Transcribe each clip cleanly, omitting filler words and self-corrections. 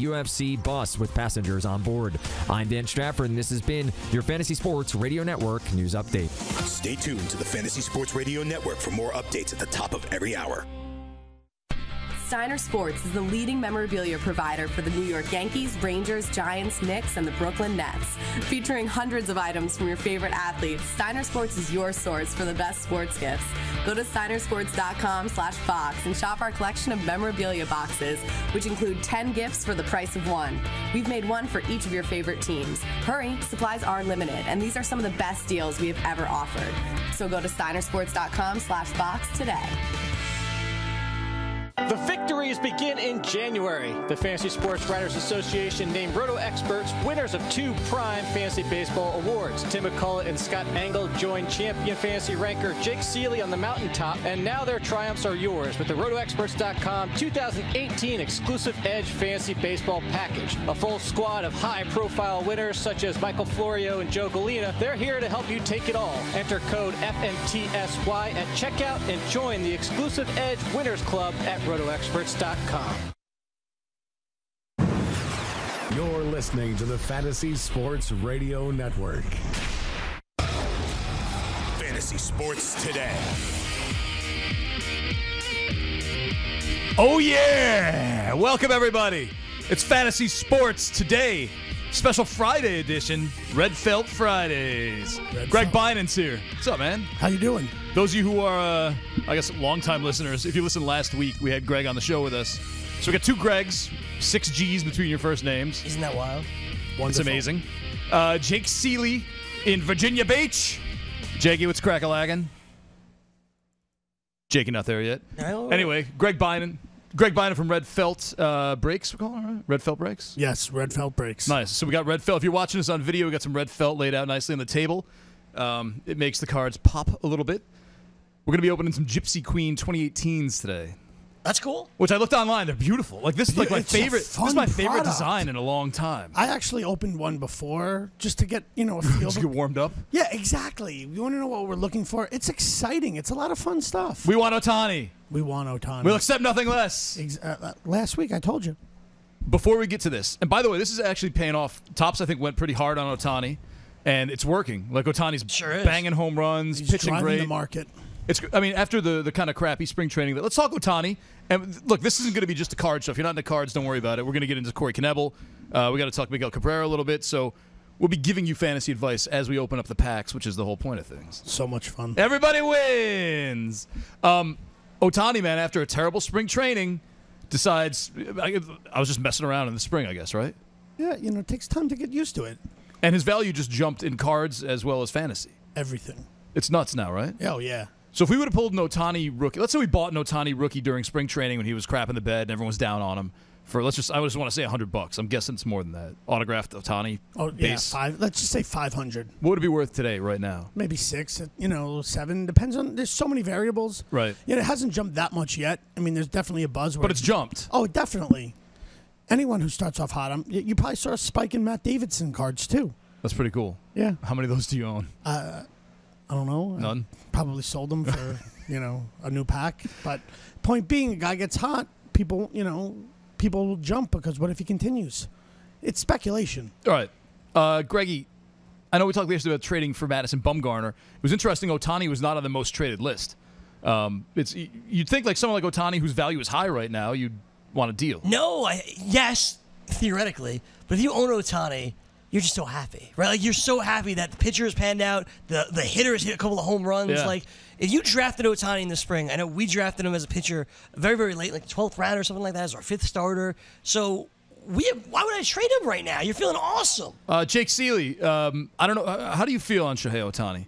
UFC bus with passengers on board. I'm Dan Strafford, and this has been your Fantasy Sports Radio Network News Update. Stay tuned to the Fantasy Sports Radio Network for more updates at the top of every hour. Steiner Sports is the leading memorabilia provider for the New York Yankees, Rangers, Giants, Knicks, and the Brooklyn Nets. Featuring hundreds of items from your favorite athletes, Steiner Sports is your source for the best sports gifts. Go to steinersports.com/box and shop our collection of memorabilia boxes, which include 10 gifts for the price of one. We've made one for each of your favorite teams. Hurry, supplies are limited, and these are some of the best deals we have ever offered. So go to steinersports.com/box today. The victories begin in January. The Fantasy Sports Writers Association named Roto Experts winners of 2 Prime Fantasy Baseball Awards. Tim McCullough and Scott Engel joined champion fantasy ranker Jake Seeley on the mountaintop, and now their triumphs are yours with the RotoExperts.com 2018 Exclusive Edge Fantasy Baseball Package. A full squad of high-profile winners such as Michael Florio and Joe Galena. They're here to help you take it all. Enter code FNTSY at checkout and join the Exclusive Edge Winners Club at RotoExperts.com. You're listening to the Fantasy Sports Radio Network. Fantasy Sports Today. Oh, yeah! Welcome, everybody. It's Fantasy Sports Today. Special Friday edition, Red Felt Fridays. Gregg Beinen's here. What's up, man? How you doing? Those of you who are, I guess, longtime listeners, if you listened last week, we had Gregg on the show with us. So we got 2 Greggs, 6 G's between your first names. Isn't that wild? Wonderful. It's amazing. Jake Seeley in Virginia Beach. Jakey, what's crack-a-lagging? Jakey not there yet. Anyway, Gregg Beinin. Gregg Beinin from Red Felt Breaks, we're calling it, right? Red Felt Breaks? Yes, Red Felt Breaks. Nice. So we got Red Felt. If you're watching this on video, we got some Red Felt laid out nicely on the table. It makes the cards pop a little bit. We're going to be opening some Gypsy Queen 2018s today. That's cool. Which I looked online. They're beautiful. Like this is like my favorite. This is my favorite product. design in a long time. I actually opened one before just to get, a feel. Just get warmed up? Yeah, exactly. You want to know what we're looking for? It's exciting. It's a lot of fun stuff. We want Ohtani. We want Ohtani. We'll accept nothing less. Last week, I told you. Before we get to this, and by the way, this is actually paying off. Topps, I think, went pretty hard on Ohtani, and it's working. Like, Ohtani's banging home runs, He's pitching driving great. the market. After the kind of crappy spring training, let's talk Ohtani. And look, this isn't going to be just a card show. If you're not into cards, don't worry about it. We're going to get into Corey Knebel. We got to talk Miguel Cabrera a little bit. So we'll be giving you fantasy advice as we open up the packs, which is the whole point of things. So much fun. Everybody wins. Ohtani, man, after a terrible spring training, decides I was just messing around in the spring, I guess, right? Yeah, it takes time to get used to it. And his value just jumped in cards as well as fantasy. Everything. It's nuts now, right? Oh, yeah. So if we would have pulled an Ohtani rookie, let's say we bought an Ohtani rookie during spring training when he was crapping the bed and everyone was down on him for I just want to say $100. I'm guessing it's more than that. Autographed Ohtani. Oh base. Yeah, let's just say 500. What would it be worth today, right now? Maybe 6, 7. Depends on. There's so many variables. Right. It hasn't jumped that much yet. I mean, there's definitely a buzz. But it's jumped. Oh, definitely. Anyone who starts off hot, you probably saw a spike in Matt Davidson cards too. That's pretty cool. Yeah. How many of those do you own? I don't know. None. Probably sold them for a new pack. But point being, a guy gets hot, people will jump because what if he continues? It's speculation. All right. Greggy, I know we talked yesterday about trading for Madison Bumgarner. It was interesting Ohtani was not on the most traded list. You'd think like someone like Ohtani, whose value is high right now, you'd want a deal. No, yes, theoretically. But if you own Ohtani, you're just so happy, right? Like, you're so happy that the pitcher has panned out, the hitter has hit a couple of home runs. Yeah. Like, if you drafted Ohtani in the spring, I know we drafted him as a pitcher very, very late, like the 12th round or something like that, as our 5th starter. So why would I trade him right now? You're feeling awesome. Jake Seeley, I don't know. How do you feel on Shohei Ohtani?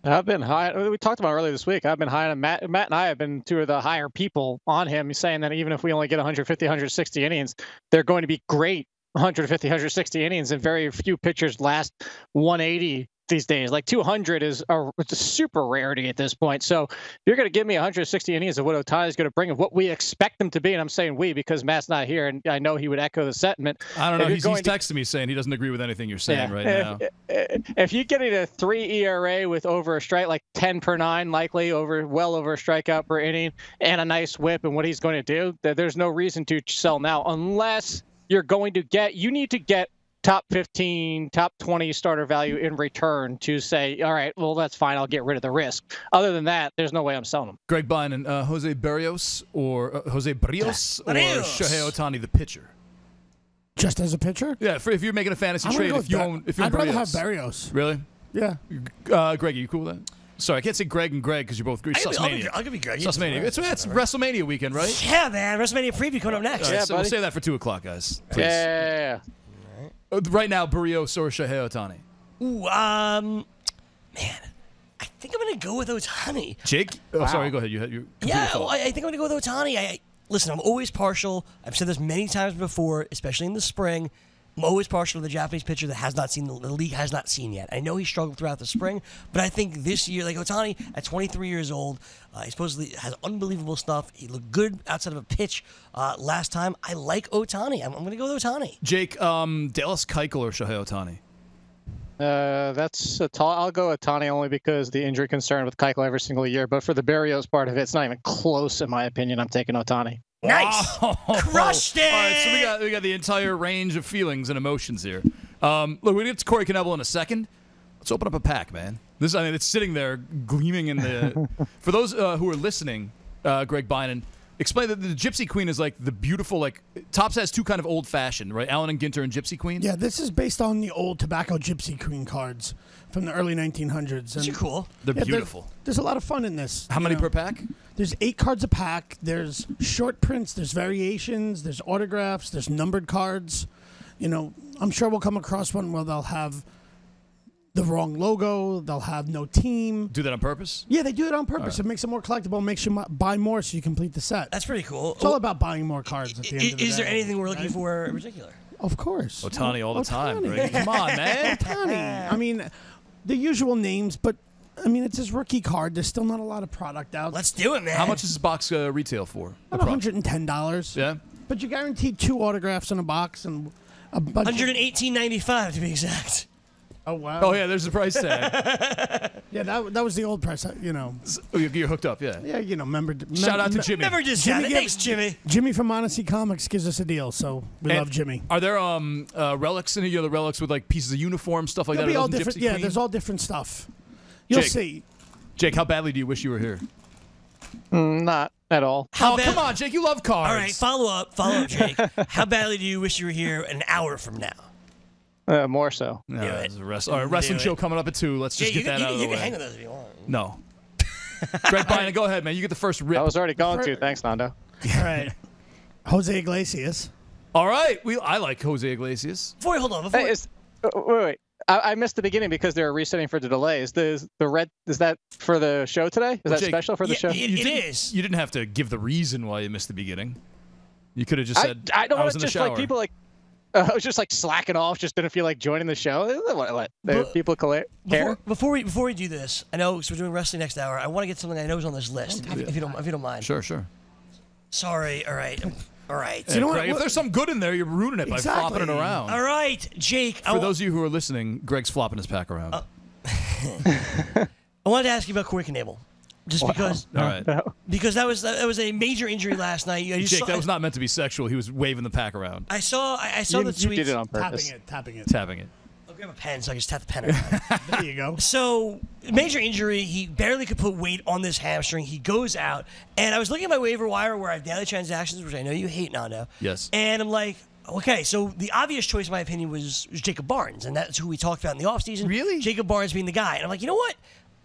I've been high. We talked about it earlier this week. I've been high on Matt. Matt and I have been two of the higher people on him, saying that even if we only get 150, 160 innings, they're going to be great 150, 160 innings, and very few pitchers last 180 these days. Like 200 is a super rarity at this point. So if you're going to give me 160 innings of what Ohtani is going to bring and what we expect him to be, and I'm saying we because Matt's not here, and I know he would echo the sentiment. I don't know. He's texting me saying he doesn't agree with anything you're saying right now. If you're getting a 3 ERA with over a strike, like 10 per 9, likely well over a strikeout per inning, and a nice whip and what he's going to do, there's no reason to sell now unless you're going to get. You need to get top 15, top 20 starter value in return to say, all right, well, that's fine. I'll get rid of the risk. Other than that, there's no way I'm selling them. Gregg Beinin, Jose Barrios or Jose Barrios or Shohei Ohtani, the pitcher? Just as a pitcher? Yeah, if you're making a fantasy trade, if you're I'd rather have Barrios. Really? Yeah. Greg, are you cool with that? Sorry, I can't say Greg and Greg because you're both Sussmania. I'll give you Greg. Sussmania. It's WrestleMania weekend, right? Yeah, man. WrestleMania preview coming up next. Right, so we'll save that for 2 o'clock, guys. Please. Yeah. Right now, Barrios or Shohei Ohtani? Ooh, man. I think I'm going to go with Ohtani. Jake? Oh, sorry, go ahead. You Yeah, I think I'm going to go with Ohtani. Listen, I'm always partial. I've said this many times before, especially in the spring. I'm always partial to the Japanese pitcher that has not seen the league has not seen yet. I know he struggled throughout the spring, but I think this year, like Ohtani, at 23 years old, he supposedly has unbelievable stuff. He looked good outside of a pitch last time. I like Ohtani. I'm going to go with Ohtani. Jake, Dallas Keuchel or Shohei Ohtani? That's a tall. I'll go with Ohtani only because the injury concern with Keuchel every single year. But for the Barrios part of it, it's not even close, in my opinion. I'm taking Ohtani. Nice. Wow. Crushed it. All right, so we got the entire range of feelings and emotions here. Look, we're going to get to Corey Knebel in a second. Let's open up a pack, man. It's sitting there gleaming in the... For those who are listening, Gregg Beinin, explain that the Gypsy Queen is like the beautiful, like, Topps has 2 kind of old-fashioned, right? Allen and Ginter and Gypsy Queen? Yeah, this is based on the old tobacco Gypsy Queen cards from the early 1900s. These are cool. They're beautiful. There's a lot of fun in this. How many per pack? There's 8 cards a pack. There's short prints. There's variations. There's autographs. There's numbered cards. I'm sure we'll come across one where they'll have the wrong logo. They'll have no team. Do that on purpose? Yeah, they do it on purpose. Right. It makes it more collectible. Makes you buy more so you complete the set. That's pretty cool. It's all about buying more cards at the end of the day. Is there anything we're looking for in particular? Of course. Ohtani all the time, Greg. Come on, man. Ohtani. I mean, the usual names, but... it's his rookie card. There's still not a lot of product out. Let's do it, man. How much is this box retail for? About $110. Yeah. But you guaranteed 2 autographs in a box and a bunch. $118.95 to be exact. Oh wow. Oh yeah, there's the price tag. Yeah, that was the old price. You're hooked up, yeah. Yeah, remember. Shout out to Jimmy. Never discounted. Thanks, Jimmy. Jimmy from Odyssey Comics gives us a deal, so we love Jimmy. Are there relics in here? The relics with like pieces of uniform, stuff like There'll that. Be all different. Yeah, there's all different stuff. You'll see. Jake, how badly do you wish you were here? Not at all. Come on, Jake. You love cards. All right, follow up, Jake. How badly do you wish you were here an hour from now? More so. No, all right, wrestling show coming up at 2. Let's just get that out of the way. You can hang with those if you want. No. Gregg Beinin, go ahead, man. You get the first rip. I was already going to. Thanks, Nando. All right. Jose Iglesias. All right. I like Jose Iglesias. Wait. I missed the beginning because they were resetting for the delays. The red, is that for the show today? Is that Jake, special for the show? It is. You didn't have to give the reason why you missed the beginning. You could have just said, I don't was in the just shower. like people like, I was just like slacking off, just didn't feel like joining the show. What? People care? Before we do this, I know because we're doing wrestling next hour, I want to get something I know is on this list, if you don't mind. Sure. Sorry, all right. Hey, you know what? If there's some good in there, you're ruining it by flopping it around. All right, Jake. For those of you who are listening, Greg's flopping his pack around. I wanted to ask you about Corey Knebel. Just because, all right, because that was a major injury last night. Jake, that was not meant to be sexual. He was waving the pack around. I saw the tweets. You did it on purpose. Tapping it. I'll grab a pen so I can just tap the pen around. There you go. So, major injury. He barely could put weight on this hamstring. He goes out, and I was looking at my waiver wire where I have daily transactions, which I know you hate, Nando. Yes. And I'm like, okay, so the obvious choice, in my opinion, was Jacob Barnes, and that's who we talked about in the offseason. Really? Jacob Barnes being the guy. And I'm like, you know what?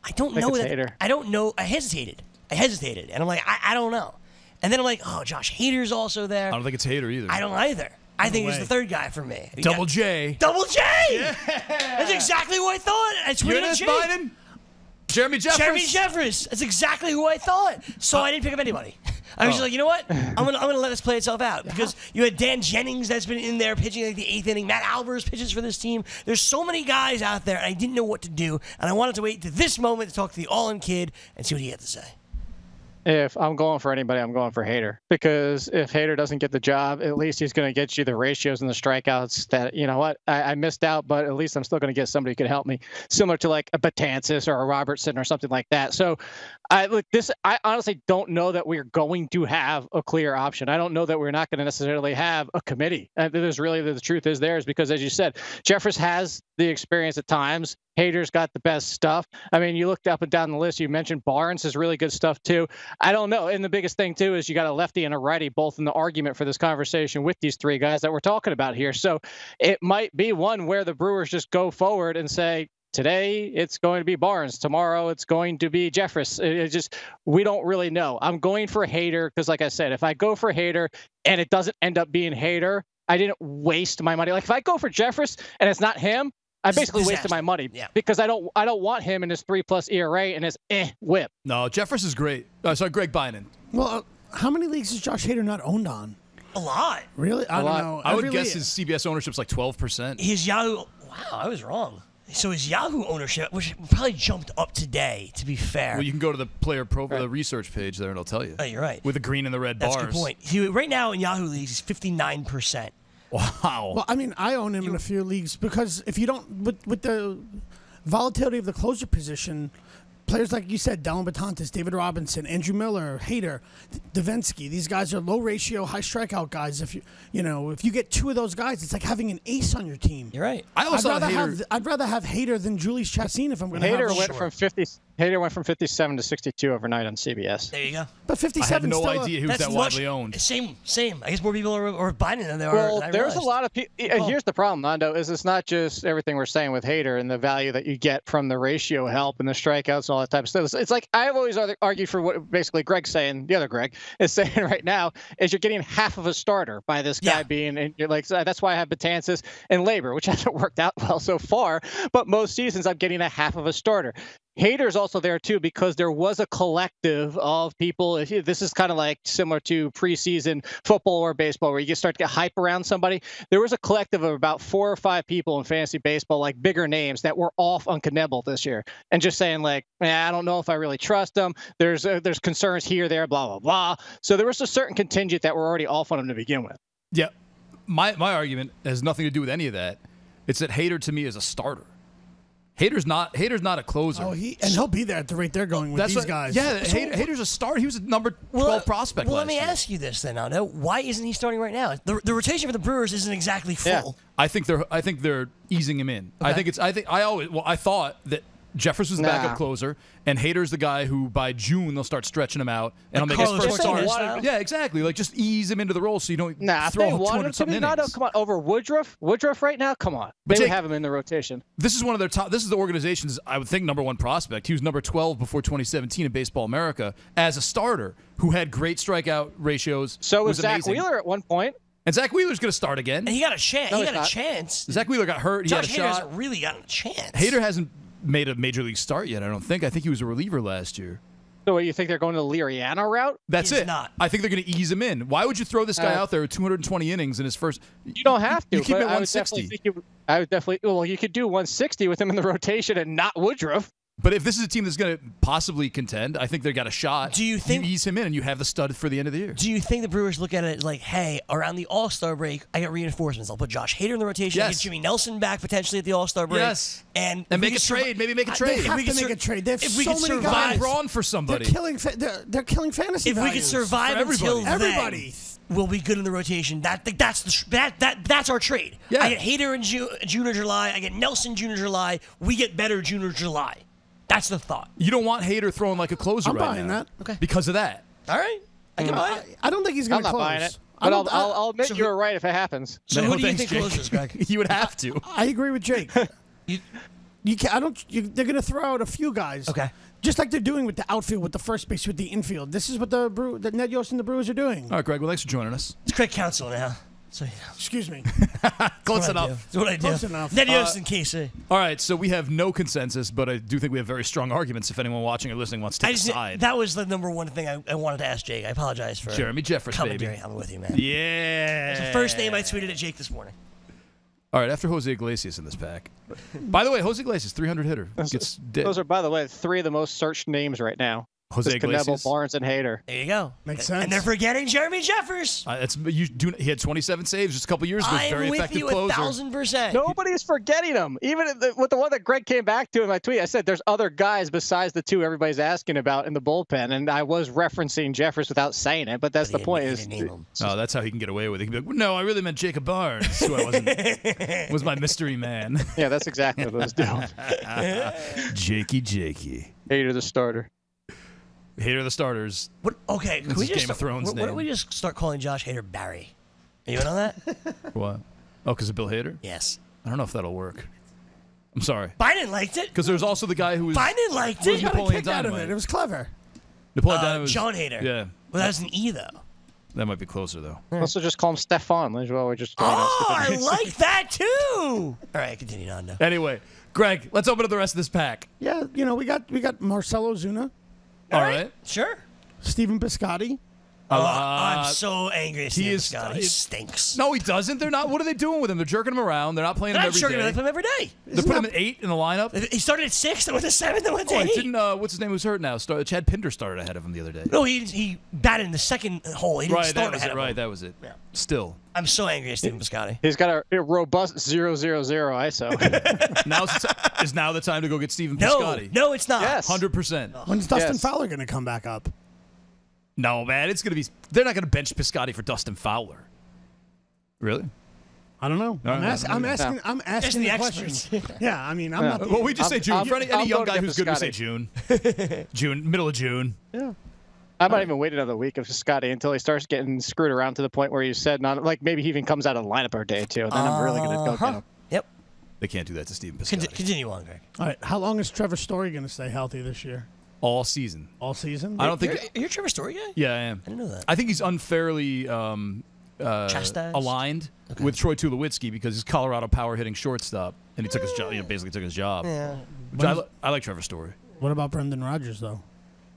I don't know that. I don't know. I hesitated. And I'm like, I don't know. And then I'm like, oh, Josh Hader's also there. I don't think it's Hader either. I don't either. I think he's the third guy for me. Double J. Double J! Yeah. That's exactly who I thought. I tweeted at Biden? Jeremy Jeffress. That's exactly who I thought. So I didn't pick up anybody. I was just like, you know what? I'm gonna let this play itself out because you had Dan Jennings that's been in there pitching like the 8th inning. Matt Albers pitches for this team. There's so many guys out there, and I didn't know what to do, and I wanted to wait to this moment to talk to the All-In Kid and see what he had to say. If I'm going for anybody, I'm going for Hader, because if Hader doesn't get the job, at least he's going to get you the ratios and the strikeouts that, you know what, I missed out, but at least I'm still going to get somebody who can help me, similar to like a Betances or a Robertson or something like that. So I honestly don't know that we're going to have a clear option. I don't know that we're not going to necessarily have a committee. There's really the truth is there is because, as you said, Jeffress has the experience at times. Hader's got the best stuff. I mean, you looked up and down the list. You mentioned Barnes has really good stuff too. I don't know. And the biggest thing too is you got a lefty and a righty both in the argument for this conversation with these three guys that we're talking about here. So it might be one where the Brewers just go forward and say, today it's going to be Barnes. Tomorrow it's going to be Jeffress. We don't really know. I'm going for Hader because, like I said, if I go for Hader and it doesn't end up being Hader, I didn't waste my money. Like if I go for Jeffress and it's not him, I basically wasted my money because I don't want him in his 3+ ERA and his whip. No, Jeffress is great. Sorry, Greg Beinin. Well, how many leagues is Josh Hader not owned on? A lot. Really? I don't know. I would guess his CBS ownership's like 12%. His Yahoo. Wow, I was wrong. So his Yahoo ownership, which probably jumped up today, to be fair. Well, you can go to the player profile, the research page there, and it'll tell you. Oh, you're right. With the green and the red bars. That's a good point. Right now in Yahoo leagues, he's 59%. Wow. Well, I mean, I own him in a few leagues because if you don't, with the volatility of the closer position, players like you said, Dellin Betances, David Robinson, Andrew Miller, Hader, Davinsky, these guys are low ratio, high strikeout guys. If you get two of those guys, it's like having an ace on your team. You're right. I'd rather have Hader than Julius Chastain if I'm going to have Hader went from 57 to 62 overnight on CBS. There you go. But 57. I have no idea he was that widely owned. Same. I guess more people are buying it than they are. Well, there's a lot of people. Here's the problem, Nando, is it's not just everything we're saying with Hader and the value that you get from the ratio help and the strikeouts and all that type of stuff. It's like I've always argued for what basically Gregg's saying, the other Gregg is saying right now, is you're getting half of a starter by this guy being, and you're like, that's why I have Betances and Labor, which hasn't worked out well so far. But most seasons I'm getting a half of a starter. Hader's also there too because there was a collective of people. This is kind of like similar to preseason football or baseball where you start to get hype around somebody. There was a collective of about 4 or 5 people in fantasy baseball, like bigger names, that were off on Knebel this year and just saying like, I don't know if I really trust them. There's concerns here, there, blah, blah, blah. So there was a certain contingent that were already off on him to begin with. Yeah. My argument has nothing to do with any of that. It's that Hader to me is a starter. Hader's not a closer. He'll be there at the rate they're going with these guys. Yeah, Hader's a starter. He was a number 12 prospect. Well, last let me year. ask you this then, Aldo. Why isn't he starting right now? The rotation for the Brewers isn't exactly full. Yeah. I think they're easing him in. Okay. I thought that Jeffress was the backup closer, and Hader's the guy who by June they'll start stretching him out, and he'll make his first start. Yeah, exactly. Like just ease him into the role so you don't throw 200-something innings. Come on, over Woodruff right now. Come on, they would have him in the rotation. This is one of their top. This is the organization's, I would think, number 1 prospect. He was number 12 before 2017 in Baseball America as a starter, who had great strikeout ratios. So was Zach Wheeler at one point. And Zach Wheeler's going to start again. And he got a chance. He got a chance. Zach Wheeler got hurt. Josh he had a Hader shot. hasn't really gotten a chance. Hader hasn't made a major league start yet, I don't think. I think he was a reliever last year. So you think they're going to the Liriano route? That's it. I think they're going to ease him in. Why would you throw this guy out there with 220 innings in his first? You don't have to. You keep it at 160. I would definitely. Well, you could do 160 with him in the rotation and not Woodruff. But if this is a team that's going to possibly contend, I think they got a shot. Do you think you ease him in and you have the stud for the end of the year? Do you think the Brewers look at it like, hey, around the All-Star break, I get reinforcements. I'll put Josh Hader in the rotation. Yes. I get Jimmy Nelson back potentially at the All-Star break. Yes. And make a trade. Maybe make a trade. They have to make a trade. They have if we so could many survive guys. Braun for somebody. They're killing fantasy If values. we could survive until then, we'll be good in the rotation. That's our trade. Yeah. I get Hader in June or July. I get Nelson June or July. We get better June or July. That's the thought. You don't want Hader throwing like a closer I'm right buying now. that. Okay. Because of that. All right. I can buy it. I don't think he's going to close. I'm not buying it. But I'll admit you were right if it happens. So who do you think closes, Greg? You would have to. I agree with Jake. You can't. They're going to throw out a few guys. Okay. Just like they're doing with the outfield, with the first base, with the infield. This is what the Ned Yost and the Brewers are doing. All right, Greg. Well, thanks for joining us. It's Craig Counsell now. So, excuse me. Close enough. That's what I do. Close enough. Ned Yost and Casey. All right, so we have no consensus, but I do think we have very strong arguments if anyone watching or listening wants to take a side. That was the number one thing I wanted to ask Jake. I apologize for Jeremy Jeffress, commentary. baby. I'm with you, man. Yeah. It's the first name I tweeted at Jake this morning. All right, after Jose Iglesias in this pack. By the way, Jose Iglesias, 300 hitter. Those are, by the way, 3 of the most searched names right now. Jose Just Knebel, Iglesias. Barnes, and Hader. There you go. Makes sense. And they're forgetting Jeremy Jeffers. He had 27 saves just a couple years ago. I'm Very with effective you closer. 1,000%. Nobody's forgetting him. Even with the one that Greg came back to in my tweet, I said there's other guys besides the two everybody's asking about in the bullpen, and I was referencing Jeffers without saying it, but that's the point. Oh, that's how he can get away with it. He can be like, no, I really meant Jacob Barnes, who I wasn't. Was my mystery man. Yeah, that's exactly what I was doing. Jakey. Hader the starter. Hater the starters. What? Okay, can This we is just Game of Thrones Why don't name. we just start calling Josh Hader Barry? Are you in on that? What? Oh, because of Bill Hader? Yes. I don't know if that'll work. I'm sorry. Biden liked it. Because there's also the guy who was. Biden liked was it. Napoleon Kick out of Dynamite. it. It was clever. Napoleon Dynamite was. John Hader. Yeah. Well, that was an E, though. That might be closer, though. Also, just call him Stefan as well. We're just Oh, I like that, too. All right, continue on now. Anyway, Greg, let's open up the rest of this pack. Yeah, we got Marcelo Zuna, All right. Sure. Steven Piscotty. I'm so angry at he Steve is- Scott. He stinks. No, he doesn't. They're not. What are they doing with him? They're jerking him around. They're not playing him They're not every sure going day. to play him every day. They're putting him at 8 in the lineup. He started at 6, then went to 7, then went to Oh, 8. didn't what's his name who's hurt now? Chad Pinder started ahead of him the other day. No, he batted in the second hole. He didn't Right, start that was ahead it. of Right, him. that was it. Yeah. Still, I'm so angry at Steven Piscotty. He's got a robust 0-0-0 ISO. is now the time to go get Steven No, Piscotty. no, it's not. Yes. 100%. When's Dustin Yes. Fowler going to come back up? No, man, it's gonna be. They're not gonna bench Piscotty for Dustin Fowler. Really? I don't know. I'm asking Asking the the question. experts. Yeah, I mean, I'm not. Well, we just say June. For any young voting guy for who's good, we say Piscotty. June, middle of June. Yeah. I might even wait another week of Scotty until he starts getting screwed around to the point where you said, maybe he even comes out of the lineup or a day or two, and then I'm really going to go get him. Yep. They can't do that to Steven Piscotty. Continue on, Greg. All right. How long is Trevor Story going to stay healthy this year? All season. All season? I don't think. You're a Trevor Story guy? Yeah, I am. I didn't know that. I think he's unfairly Chastised? aligned with Troy Tulowitzki because he's Colorado power hitting shortstop, and he took his job. Basically took his job. Yeah. Which I like Trevor Story. What about Brendan Rodgers though?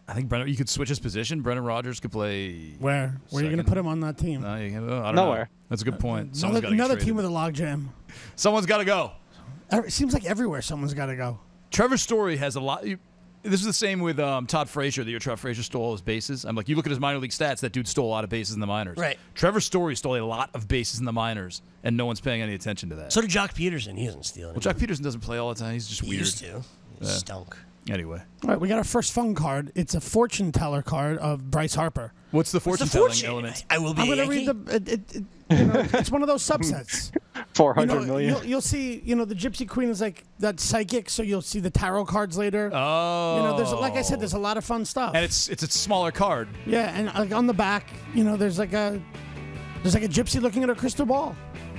I think you could switch his position. Brendan Rodgers could play. Where are you going to put him on that team? I don't know. Nowhere. That's a good point. Another team with a logjam. Someone's got to go. It seems like everywhere someone's got to go. Trevor Story has a lot. This is the same with Todd Frazier. The year Todd Frazier stole all his bases. I'm like, you look at his minor league stats. That dude stole a lot of bases in the minors. Right. Trevor Story stole a lot of bases in the minors, and no one's paying any attention to that. So did Jock Peterson. He doesn't steal Well, anymore. Jack Peterson doesn't play all the time. He's just He weird. used to. He stunk. Anyway, All right, we got our first fun card. It's a fortune teller card of Bryce Harper. what's the What's the fortune-telling fortune? element? I will be I'm a going to Yankee. read the. It's one of those subsets. 400 million. You'll see. The Gypsy Queen is like that psychic, so you'll see the tarot cards later. Oh. There's like I said, there's a lot of fun stuff. And it's a smaller card. Yeah, and like on the back, there's like a gypsy looking at a crystal ball.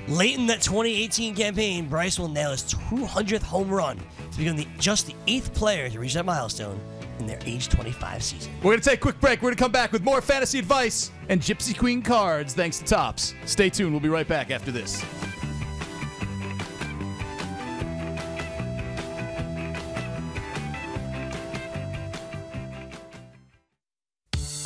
Late in that 2018 campaign, Bryce will nail his 200th home run to become just the 8th player to reach that milestone in their age 25 season. We're going to take a quick break. We're going to come back with more fantasy advice and Gypsy Queen cards thanks to Topps. Stay tuned. We'll be right back after this.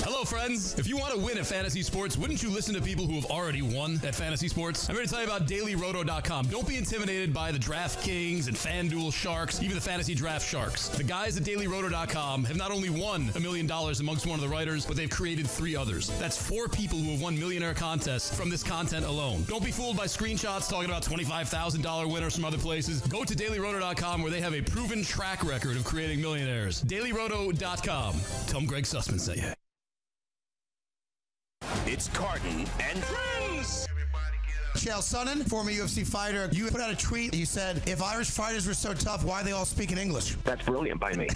Hello, friends. If you want to win at fantasy sports, wouldn't you listen to people who have already won at fantasy sports? I'm going to tell you about DailyRoto.com. Don't be intimidated by the DraftKings and FanDuel Sharks, even the Fantasy Draft Sharks. The guys at DailyRoto.com have not only won $1 million amongst one of the writers, but they've created 3 others. That's 4 people who have won millionaire contests from this content alone. Don't be fooled by screenshots talking about $25,000 winners from other places. Go to DailyRoto.com where they have a proven track record of creating millionaires. DailyRoto.com. Tell them Greg Sussman sent you. It's Carton and Friends. Chael Sonnen, former UFC fighter, you put out a tweet. You said, if Irish fighters were so tough, why are they all speaking English? That's brilliant by me.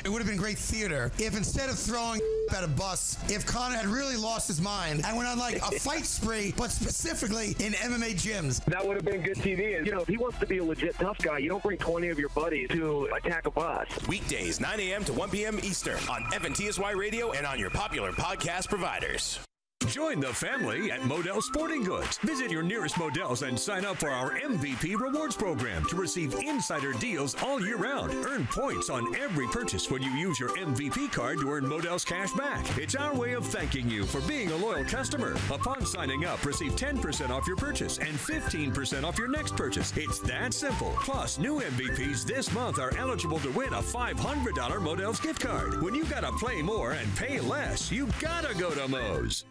It would have been great theater if instead of throwing at a bus, if Conor had really lost his mind and went on like a fight spree, but specifically in MMA gyms. That would have been good TV. And, if he wants to be a legit tough guy, you don't bring 20 of your buddies to attack a bus. Weekdays, 9 a.m. to 1 p.m. Eastern on FNTSY Radio and on your popular podcast providers. Join the family at Modell Sporting Goods. Visit your nearest Modell's and sign up for our MVP Rewards program to receive insider deals all year round. Earn points on every purchase when you use your MVP card to earn Modell's cash back. It's our way of thanking you for being a loyal customer. Upon signing up, receive 10% off your purchase and 15% off your next purchase. It's that simple. Plus, new MVPs this month are eligible to win a $500 Modell's gift card. When you gotta play more and pay less, you gotta go to Moe's.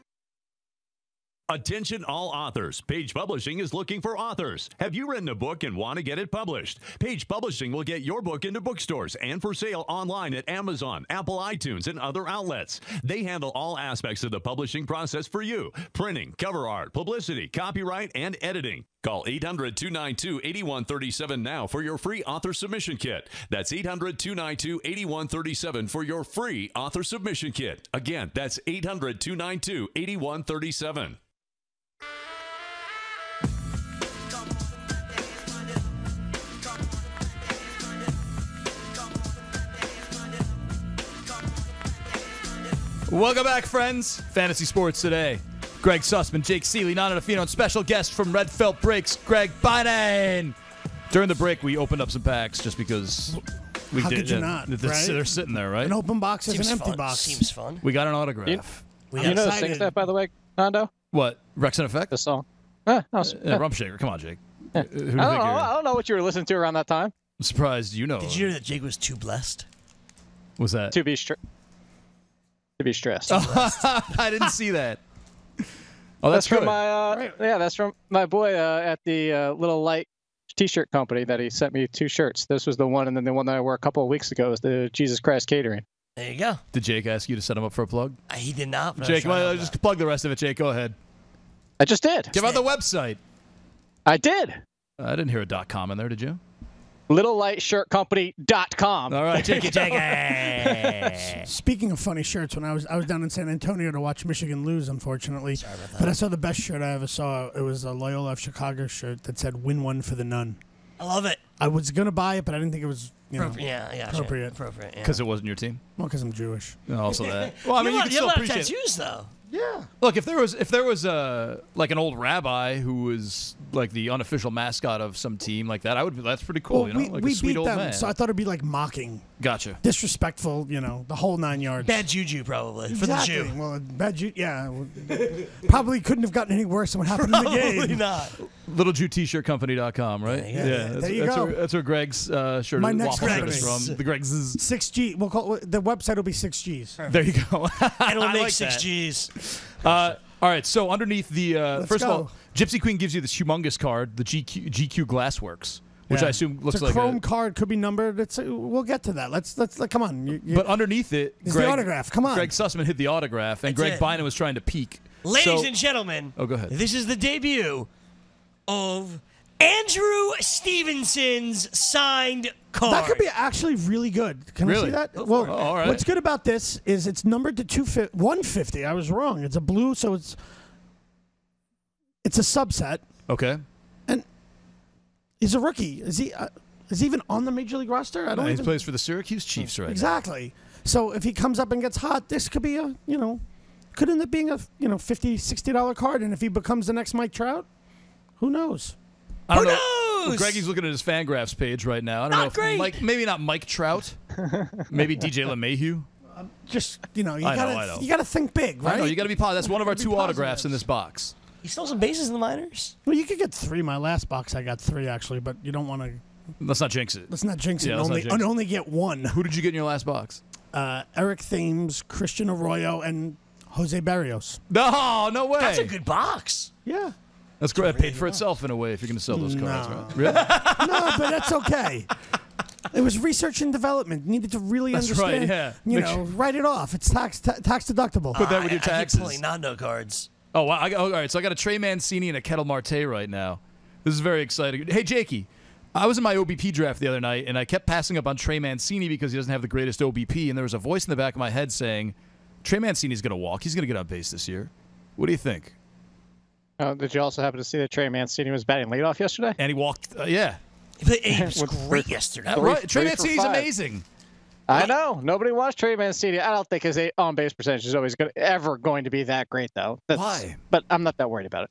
Attention all authors. Page Publishing is looking for authors. Have you written a book and want to get it published? Page Publishing will get your book into bookstores and for sale online at Amazon, Apple iTunes, and other outlets. They handle all aspects of the publishing process for you. Printing, cover art, publicity, copyright, and editing. Call 800-292-8137 now for your free author submission kit. That's 800-292-8137 for your free author submission kit. Again, that's 800-292-8137. Welcome back, friends. Fantasy Sports Today. Greg Sussman, Jake Seeley, Nana Nafino, and special guest from Red Felt Breaks, Greg Beinin. During the break, we opened up some packs just because we How did. could you not, They're, right? they're sitting there, right? An open box is Seems an empty fun. box. Seems fun. We got an autograph. We You know the excited. sing stuff, by the way, Hondo? What? Rex and Effect? The song. Rump Shaker. Come on, Jake. Who do you think you're? I don't know what you were listening to around that time. I'm surprised you know. Did you know that Jake was too blessed? What's that? To be stressed. I didn't see that. Oh, that's from good. my that's from my boy at the Little Light T-shirt company that he sent me 2 shirts. This was the one, and then the one that I wore a couple of weeks ago was the Jesus Christ Catering. There you go. Did Jake ask you to set him up for a plug? He did not. But Jake, just plug the rest of it. Jake, go ahead. I just did. Give out the website. I did. I didn't hear a .com in there, did you? LittleLightShirtCompany.com. All right, Jakey. Speaking of funny shirts, when I was down in San Antonio to watch Michigan lose, unfortunately. Sorry about that. But I saw the best shirt I ever saw. It was a Loyola of Chicago shirt that said "Win one for the none." I love it. I was gonna buy it, but I didn't think it was appropriate. Appropriate. Because it wasn't your team. Well, because I'm Jewish. Also that. Well, I mean, you can you still have a lot of appreciate it. tattoos, though. Yeah. Look, if there was like an old rabbi who was like the unofficial mascot of some team like that, that's pretty cool. Well, like we a sweet beat old them, man. so I thought it'd be like mocking, Gotcha. disrespectful, the whole 9 yards. Bad juju, probably, for the Exactly. Jew. Well, bad juju, yeah. Probably couldn't have gotten any worse than what happened in the game. Probably not. LittleJewT-shirtCompany.com, right? There you go. That's where Greg's shirt My next waffle shirt company. is from. The Greg's is 6G. We'll call the website will be 6Gs. there. You go. And it'll I make like 6 that. Gs. All right, so underneath the first of go. all, Gypsy Queen gives you this humongous card, the GQ Glassworks, which I assume looks it's a like chrome card, could be numbered. We'll get to that. Let's come on. But underneath it, It's the autograph. Come on. Greg Sussman hit the autograph, and That's Greg it. Beinin was trying to peek. Ladies and gentlemen, oh, go ahead. This is the debut of Andrew Stevenson's signed card. That could be actually really good. Can I see that? Well, all right. What's good about this is it's numbered to 150. I was wrong. It's a blue, so it's a subset. Okay. And he's a rookie. Is he even on the Major League roster? I don't He even... plays for the Syracuse Chiefs right Exactly. So if he comes up and gets hot, this could be could end up being a $50, $60 card. And if he becomes the next Mike Trout, who knows? I don't Who know. knows? Well, Greggy's looking at his Fangraphs page right now. I don't Not know if great. maybe not Mike Trout, maybe DJ LeMahieu. Just you I know. gotta think big, right? I know you got to be positive. That's one of our Be 2 autographs positive. in this box. He stole some bases in the minors. Well, you could get 3. My last box, I got 3 actually, but you don't want to. Let's not jinx it. Let's not jinx it. Yeah, And let's not jinx it. only get 1. Who did you get in your last box? Eric Thames, Christian Arroyo, and Jose Barrios. No way. That's a good box. Yeah. That's great. It paid for itself in a way if you're going to sell those cards, No. right? Really? No, but that's okay. It was research and development. Needed to really That's right, understand. yeah. Write it off. It's tax deductible. Put that with your I keep taxes. pulling Nando cards. Oh, wow. All right. So I got a Trey Mancini and a Kettle Marte right now. This is very exciting. Hey, Jakey, I was in my OBP draft the other night, and I kept passing up on Trey Mancini because he doesn't have the greatest OBP, and there was a voice in the back of my head saying, Trey Mancini's going to walk. He's going to get on base this year. What do you think? Did you also happen to see that Trey Mancini was batting leadoff yesterday? And he walked, yeah. He was great yesterday. Right. Trey 3 for Mancini's 5. amazing. I know. Nobody wants Trey Mancini. I don't think his on-base percentage is always ever going to be that great, though. Why? But I'm not that worried about it.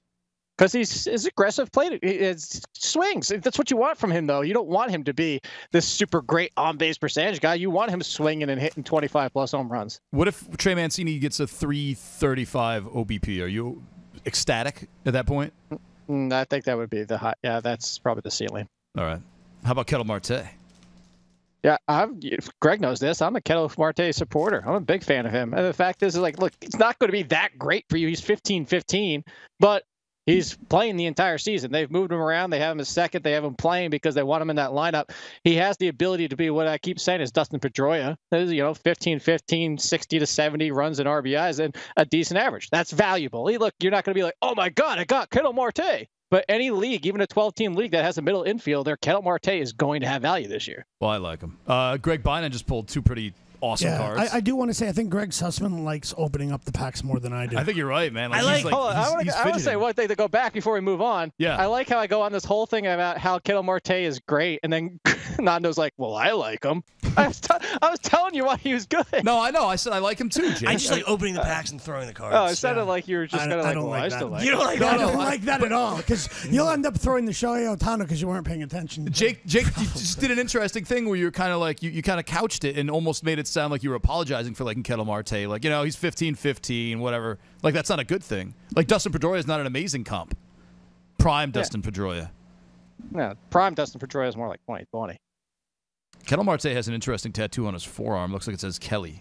Because he's aggressive play. It swings. That's what you want from him, though. You don't want him to be this super great on-base percentage guy. You want him swinging and hitting 25-plus home runs. What if Trey Mancini gets a 335 OBP? Are you ecstatic at that point? I think that would be the high. Yeah, that's probably the ceiling. All right. How about Ketel Marte? Yeah, Gregg knows this. I'm a Ketel Marte supporter. I'm a big fan of him. And the fact is, like, look, it's not going to be that great for you. He's 15-15, but he's playing the entire season. They've moved him around. They have him as second. They have him playing because they want him in that lineup. He has the ability to be what I keep saying is Dustin Pedroia. 15-15, 60 to 70 runs and RBIs and a decent average. That's valuable. Look, you're not going to be like, oh my God, I got Ketel Marte. But any league, even a 12-team league that has a middle infielder, Ketel Marte is going to have value this year. Well, I like him. Gregg Beinin just pulled two pretty awesome cards. I do want to say I think Greg Sussman likes opening up the packs more than I do. I think you're right, man. I want to say one thing to go back before we move on. Yeah. I like how I go on this whole thing about how Ketel Marte is great, and then Nando's like, well, I like him. I was telling you why he was good. No, I know. I said I like him too, Jake. I just like opening the packs and throwing the cards. Oh, it sounded like you were just kind of like, well, I still like You don't like I that? don't like that at all because you'll end up throwing the Shohei Ohtani because you weren't paying attention. Jake, you just did an interesting thing where you're kind of like you kind of couched it and almost made it sound like you were apologizing for liking Ketel Marte. Like, he's 15-15, whatever. Like, that's not a good thing. Like, Dustin Pedroia is not an amazing comp. Prime Dustin Pedroia. No, prime Dustin Pedroia is more like 2020. Ketel Marte has an interesting tattoo on his forearm. Looks like it says Keeley.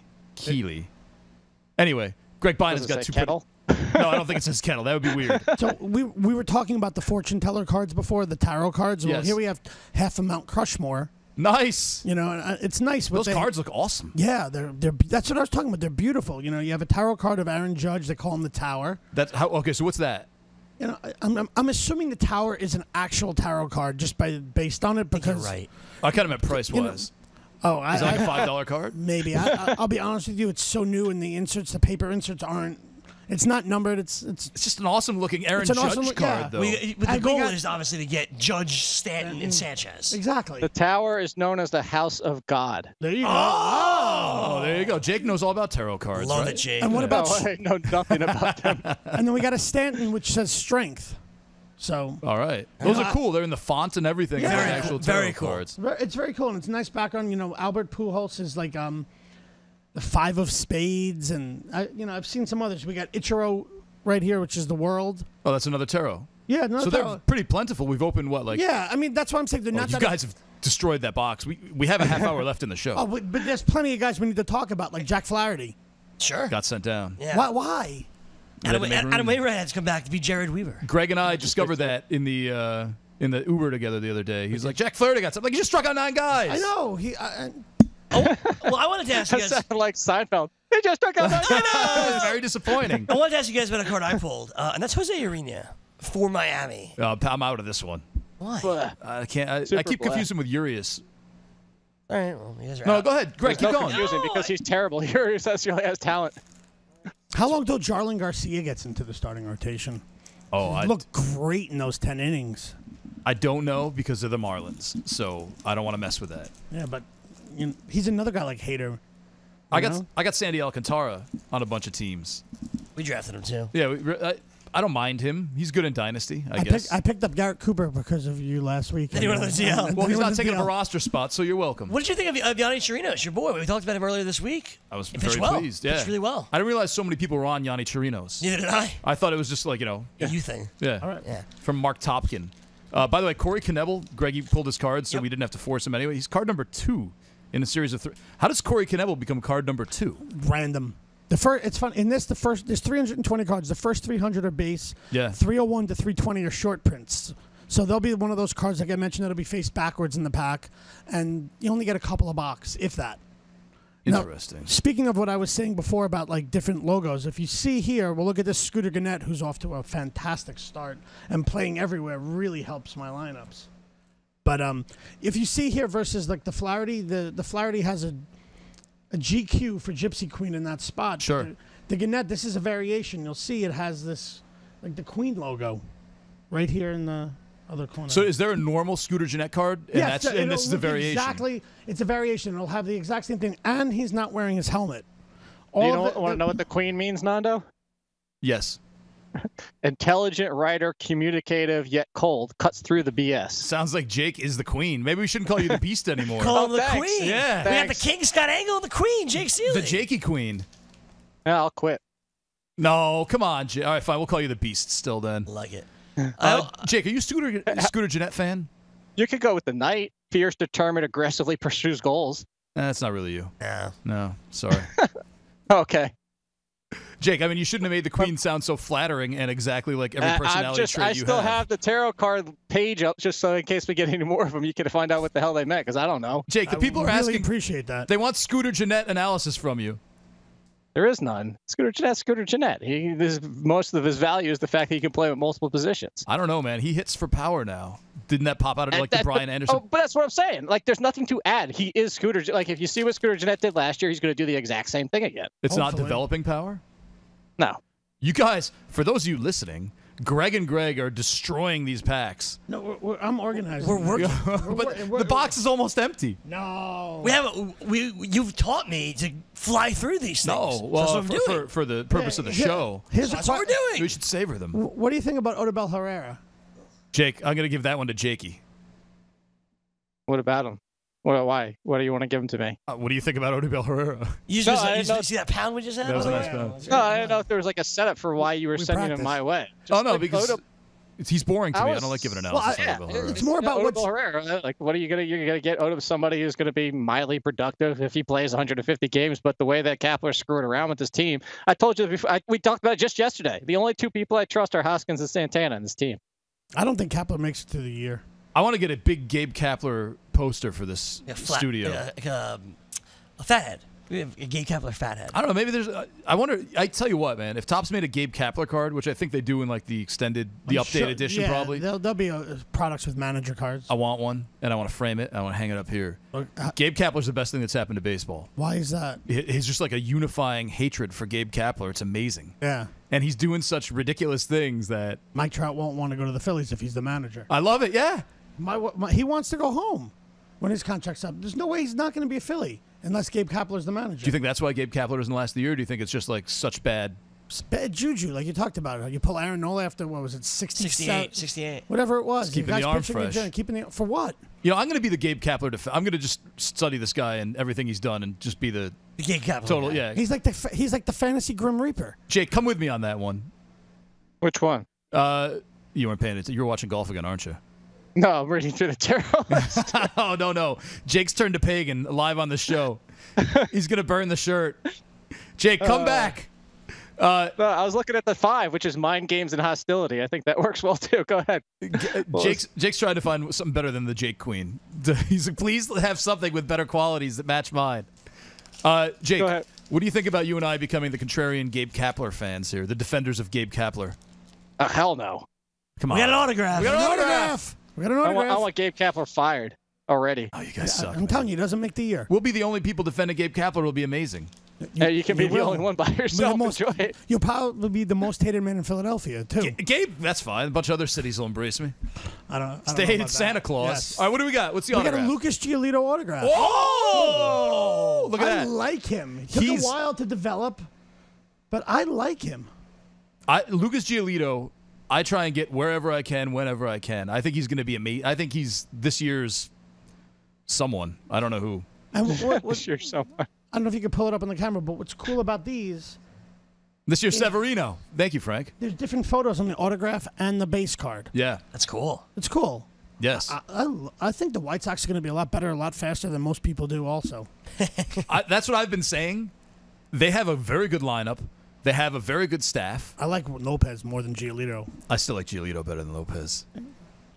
Anyway, Gregg Beinen's got two. Kettle? No, I don't think it says Kettle. That would be weird. So we were talking about the fortune teller cards before, the tarot cards. Well, Yes. here we have half a Mount Crushmore. Nice. And it's nice. Those cards look awesome. Yeah, they're that's what I was talking about. They're beautiful. You have a tarot card of Aaron Judge. They call him the Tower. That's how. Okay, so what's that? I'm assuming the Tower is an actual tarot card just based on it because. You're right. I kind of meant price-wise. Is that like a $5 card? Maybe. I'll be honest with you. It's so new, and the paper inserts aren't. It's not numbered. It's just an awesome looking Aaron Judge card, though. The goal is obviously to get Judge, Stanton, and Sanchez. Exactly. The Tower is known as the House of God. There you go. Oh, there you go. Jake knows all about tarot cards. Love right? it, Jake. And what about? I know nothing about them. And then we got a Stanton which says strength. So. All right. Those are cool. They're in the font and everything. Yeah. They're actual tarot Very cool. cards. It's very cool, and it's a nice background. Albert Pujols is like the 5 of spades, and I've seen some others. We got Ichiro right here, which is the world. Oh, that's another tarot. Yeah, another so tarot. they're pretty plentiful. We've opened what, like? Yeah, I mean that's why I'm saying they're not. You guys have destroyed that box. We have a half hour left in the show. Oh, but there's plenty of guys we need to talk about, like Jack Flaherty. Sure. Got sent down. Yeah. Why? Adam Wainwright had to come back to be Jared Weaver. Greg and I discovered that in the Uber together the other day. He's like, Jack Flaherty got something. Like, he just struck out 9 guys. I know. Well, I wanted to ask you guys. That sounded like Seinfeld. He just struck out 9 guys. It was very disappointing. I wanted to ask you guys about a card I pulled, and that's Jose Urena for Miami. I'm out of this one. Why? I can't. I keep confusing him with Urias. All right. Well, you guys are No, out. go ahead, Greg. Keep going. Confusing because he's terrible. He really has talent. How long till Jarlin Garcia gets into the starting rotation? Oh, he looked great in those 10 innings. I don't know because of the Marlins, so I don't want to mess with that. Yeah, but he's another guy like Hader. I got Sandy Alcantara on a bunch of teams. We drafted him too. Yeah, I don't mind him. He's good in Dynasty, I guess. I picked up Garrett Cooper because of you last week. Then he went on the DL. Well, he's not taking up a roster spot, so you're welcome. What did you think of Yanni Chirinos, your boy? We talked about him earlier this week. I was He very pitched well. pleased. Yeah, Pitched really well. I didn't realize so many people were on Yanni Chirinos. Neither did I. I thought it was just like, A you thing. Yeah. All right. Yeah. From Mark Topkin. By the way, Corey Knebel, Greg, he pulled his card, so we didn't have to force him anyway. He's card number 2 in a series of 3. How does Corey Knebel become card number 2? Random. It's fun. In this, there's 320 cards. The first 300 are base. Yeah. 301 to 320 are short prints. So there'll be one of those cards, like I mentioned, that'll be faced backwards in the pack, and you only get a couple of box, if that. Interesting. Now, speaking of what I was saying before about like different logos, if you see here, we'll look at this Scooter Gannett, who's off to a fantastic start and playing everywhere, really helps my lineups. But if you see here versus like the Flaherty, the Flaherty has a GQ for Gypsy Queen in that spot. Sure. The Gannett, this is a variation. You'll see it has this, like the Queen logo right here in the Other corner. So is there a normal Scooter Gennett card? And, Yes, and this is a variation? Exactly. It's a variation. It'll have the exact same thing, and he's not wearing his helmet. Do you want to know what the Queen means, Nando? Yes. Intelligent, writer, communicative, yet cold. Cuts through the BS. Sounds like Jake is the Queen. Maybe we shouldn't call you the Beast anymore. Call him the thanks. Queen. Yeah. We got the King, Scott Angle, and the Queen, Jake Seeley. The Jakey Queen. Yeah, I'll quit. No, come on, Jake. All right, fine. We'll call you the Beast still then. Like it. Jake, are you a Scooter Gennett fan? You could go with the Knight. Fierce, determined, aggressively pursues goals. That's not really you. No. No, sorry. Okay. Jake, I mean, you shouldn't have made the Queen sound so flattering and exactly like every personality trait I you still have. have the tarot card page up just so in case we get any more of them, you can find out what the hell they meant, because I don't know. Jake, the people are really asking. appreciate that. They want Scooter Gennett analysis from you. There is none. Scooter Gennett. Most of his value is the fact that he can play with multiple positions. I don't know, man. He hits for power now. Didn't that pop out of like the Brian Anderson? But that's what I'm saying. Like, there's nothing to add. He is Scooter. Like, if you see what Scooter Gennett did last year, he's going to do the exact same thing again. It's not developing power? No. You guys, for those of you listening, Gregg and Gregg are destroying these packs. No, I'm organized. We're working. But the box is almost empty. No. You've taught me to fly through these things. No, well, that's what I'm doing. for the purpose of the show. That's what we're doing. We should savor them. What do you think about Odubel Herrera? Jake, I'm going to give that one to Jakey. What about him? Why? What do you want to give him to me? What do you think about Odubel Herrera? You see that pound we just had? That was a nice pound. No, I didn't know if there was like a setup for why you were sending him my way. Because he's boring to me. I don't like giving analysis on Odubel Herrera. It's more about Odubel Herrera. Like, what are you gonna? You're gonna get Odubel somebody who's gonna be mildly productive if he plays 150 games. But the way that Kapler screwed around with this team, I told you before. We talked about it just yesterday. The only two people I trust are Hoskins and Santana in this team. I don't think Kapler makes it to the year. I want to get a big Gabe Kapler poster for this studio. A fathead. We have a Gabe Kapler fathead. I don't know. Maybe there's. I wonder. I tell you what, man. If Topps made a Gabe Kapler card, which I think they do in like the extended, the updated edition, probably. There'll be products with manager cards. I want one, and I want to frame it. And I want to hang it up here. Gabe Kapler's the best thing that's happened to baseball. Why is that? He's just like a unifying hatred for Gabe Kapler. It's amazing. Yeah. And he's doing such ridiculous things that Mike Trout won't want to go to the Phillies if he's the manager. I love it. Yeah. He wants to go home when his contract's up. There's no way he's not going to be a Philly unless Gabe Kapler's the manager. Do you think that's why Gabe Kapler doesn't last the year? Or do you think it's just like such bad juju, like you talked about it? You pull Aaron Nola after, what was it, 68. Whatever it was. Just keeping the arm fresh. For what? You know, I'm going to be the Gabe Kapler. I'm going to just study this guy and everything he's done and just be the Gabe Kapler total. guy. Yeah. He's like the fantasy Grim Reaper. Jake, come with me on that one. Which one? You weren't paying attention. You were watching golf again, aren't you? No, I'm reading through the tarot list. Oh, no. Jake's turned to pagan live on the show. He's going to burn the shirt. Jake, come back. I was looking at the 5, which is mind games and hostility. I think that works well, too. Go ahead. Jake's trying to find something better than the Jake Queen. He's like, please have something with better qualities that match mine. Jake, Go ahead. What do you think about you and I becoming the contrarian Gabe Kapler fans here, the defenders of Gabe Kapler? Hell no. Come on. We got an autograph. We got an autograph. I want Gabe Kapler fired already. Oh, you guys suck. I'm telling you, he doesn't make the year. We'll be the only people defending Gabe Kapler. It'll be amazing. You can be the only one by yourself. Enjoy it. You'll probably be the most hated man in Philadelphia, too. Gabe, that's fine. A bunch of other cities will embrace me. I don't They know hated about Santa that. Claus. Yes. All right, what do we got? What's the We autograph? got a Lucas Giolito autograph. Oh! Look at I that. like him. It took a while to develop, but I like him. Lucas Giolito, I try and get wherever I can, whenever I can. I think he's going to be amazing. I think he's this year's someone. I don't know who. And This year's someone. I don't know if you can pull it up on the camera, but what's cool about these, This year's Severino. Thank you, Frank. there's different photos on the autograph and the base card. Yeah. That's cool. It's cool. Yes. I think the White Sox are going to be a lot better, a lot faster than most people do also. That's what I've been saying. They have a very good lineup. They have a very good staff. I like Lopez more than Giolito. I still like Giolito better than Lopez.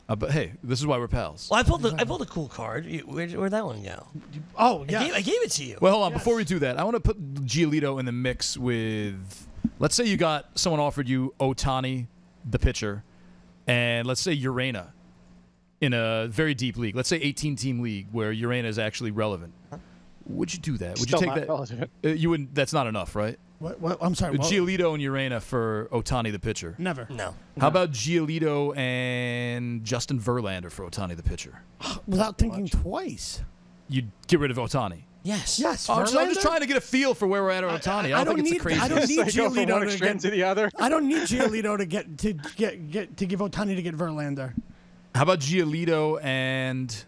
But hey, this is why we're pals. Well, I pulled a cool card. Where'd that one go? Oh, yeah. I gave it to you. Well, hold on. Yes. Before we do that, I want to put Giolito in the mix with, let's say you got someone offered you Ohtani, the pitcher, and let's say Urena in a very deep league. Let's say 18-team league where Urena is actually relevant. Would you do that? Would you Still take not that? relevant. You wouldn't. That's not enough, right? What? I'm sorry. What? Giolito and Urena for Ohtani the pitcher. Never. No. How about Giolito and Justin Verlander for Ohtani the pitcher? Without thinking twice. You'd get rid of Ohtani. Yes. Yes. I'm just trying to get a feel for where we're at on Ohtani. I don't think it's the craziest. I don't need Go from one Giolito extreme to the other. I don't need Giolito to give Ohtani to get Verlander. How about Giolito and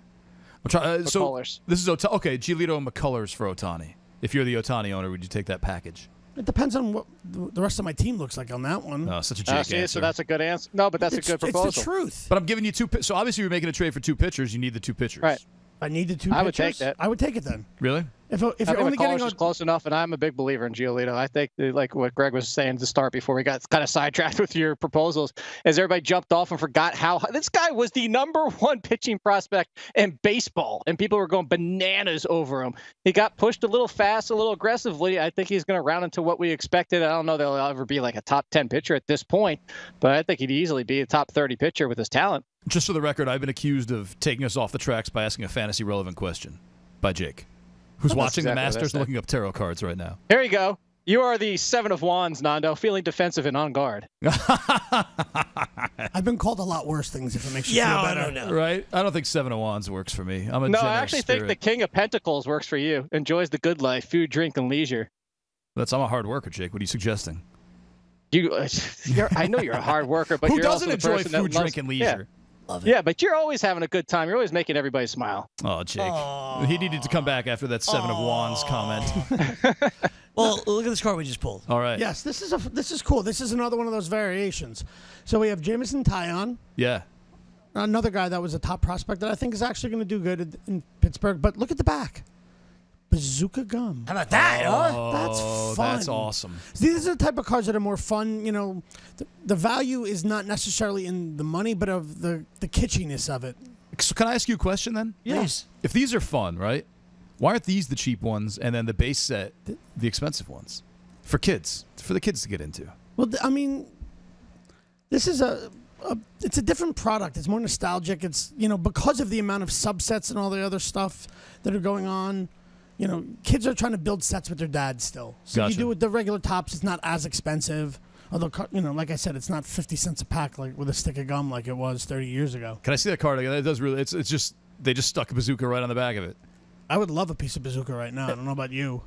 McCullers. This is okay. Giolito and McCullers for Ohtani. If you're the Ohtani owner, would you take that package? It depends on what the rest of my team looks like on that one. Oh, such a Jake answer. So that's a good answer. No, but that's a good proposal. It's the truth. But I'm giving you two. So obviously you're making a trade for two pitchers. You need the two pitchers. Right. I need the two pitchers. I would take that. I would take it then. Really? If I you're think only getting McCullers is close enough, and I'm a big believer in Giolito. I think, like what Greg was saying to start before we got kind of sidetracked with your proposals, as everybody jumped off and forgot how this guy was the #1 pitching prospect in baseball, and people were going bananas over him. He got pushed a little fast, a little aggressively. I think he's going to round into what we expected. I don't know that he'll ever be like a top 10 pitcher at this point, but I think he'd easily be a top 30 pitcher with his talent. Just for the record, I've been accused of taking us off the tracks by asking a fantasy relevant question by Jake, who's watching the Masters and looking up tarot cards right now. Here you go. You are the 7 of Wands, Nando, feeling defensive and on guard. I've been called a lot worse things if it makes you feel better. No. Right? I don't think 7 of Wands works for me. I'm a No, generous I actually think the King of Pentacles works for you. Enjoys the good life, food, drink, and leisure. I'm a hard worker, Jake. What are you suggesting? I know you're a hard worker, but who you're doesn't also the enjoy person food, that drink, and leisure? Love it. Yeah, but you're always having a good time. You're always making everybody smile. Oh, Jake. He needed to come back after that 7 of Wands comment. Well, look at this card we just pulled. All right. Yes, this is cool. This is another one of those variations. So we have Jameson Taillon, Yeah. another guy that was a top prospect that I think is actually going to do good in Pittsburgh. But look at the back. Bazooka Gum. How about that, huh? That's fun. That's awesome. See, these are the type of cards that are more fun. You know, the value is not necessarily in the money, but of the kitschiness of it. So can I ask you a question then? Yes. If these are fun, right? Why aren't these the cheap ones and then the base set the expensive ones? For kids. For the kids to get into. Well, I mean, this is it's a different product. It's more nostalgic. It's, because of the amount of subsets and all the other stuff that are going on. Kids are trying to build sets with their dads still. So Gotcha. you do with the regular tops, it's not as expensive. Although, like I said, it's not 50 cents a pack like with a stick of gum like it was 30 years ago. Can I see that card again? It does really. It's just they just stuck a bazooka right on the back of it. I would love a piece of bazooka right now. I don't know about you.